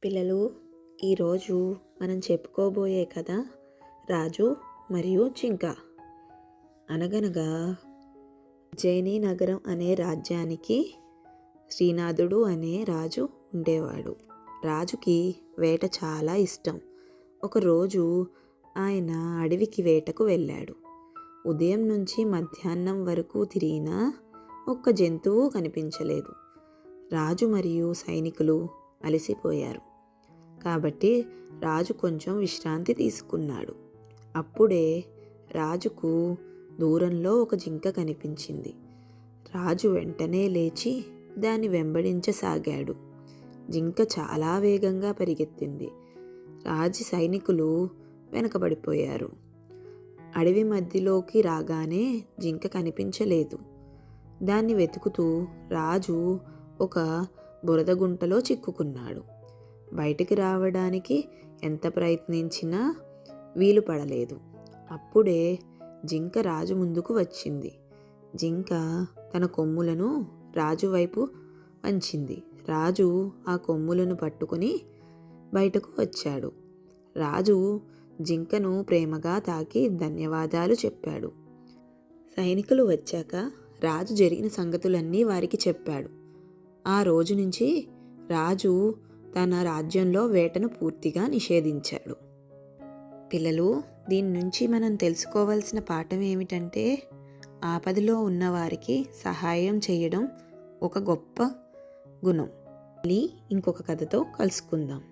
పిల్లలు, ఈరోజు మనం చెప్పుకోబోయే కథ రాజు మరియు జింక. అనగనగా ఉజ్జయిని నగరం అనే రాజ్యానికి శ్రీనాథుడు అనే రాజు ఉండేవాడు. రాజుకి వేట చాలా ఇష్టం. ఒకరోజు ఆయన అడవికి వేటకు వెళ్ళాడు. ఉదయం నుంచి మధ్యాహ్నం వరకు తిరిగినా ఒక్క జంతువు కనిపించలేదు. రాజు మరియు సైనికులు అలసిపోయారు. కాబట్టి రాజు కొంచెం విశ్రాంతి తీసుకున్నాడు. అప్పుడే రాజుకు దూరంలో ఒక జింక కనిపించింది. రాజు వెంటనే లేచి దాన్ని వెంబడించసాగాడు. జింక చాలా వేగంగా పరిగెత్తింది. రాజు సైనికులు వెనకబడిపోయారు. అడవి మధ్యలోకి రాగానే జింక కనిపించలేదు. దాన్ని వెతుకుతూ రాజు ఒక బురద గుంటలో చిక్కుకున్నాడు. బయటికి రావడానికి ఎంత ప్రయత్నించినా వీలు పడలేదు. అప్పుడే జింక రాజు ముందుకు వచ్చింది. జింక తన కొమ్ములను రాజు వైపు వంచింది. రాజు ఆ కొమ్ములను పట్టుకుని బయటకు వచ్చాడు. రాజు జింకను ప్రేమగా తాకి ధన్యవాదాలు చెప్పాడు. సైనికులు వచ్చాక రాజు జరిగిన సంగతులన్నీ వారికి చెప్పాడు. ఆ రోజు నుంచి రాజు తన రాజ్యంలో వేటను పూర్తిగా నిషేధించాడు. పిల్లలు, దీని నుంచి మనం తెలుసుకోవాల్సిన పాఠం ఏమిటంటే, ఆపదలో ఉన్నవారికి సహాయం చేయడం ఒక గొప్ప గుణం. మళ్ళీ ఇంకొక కథతో కలుసుకుందాం.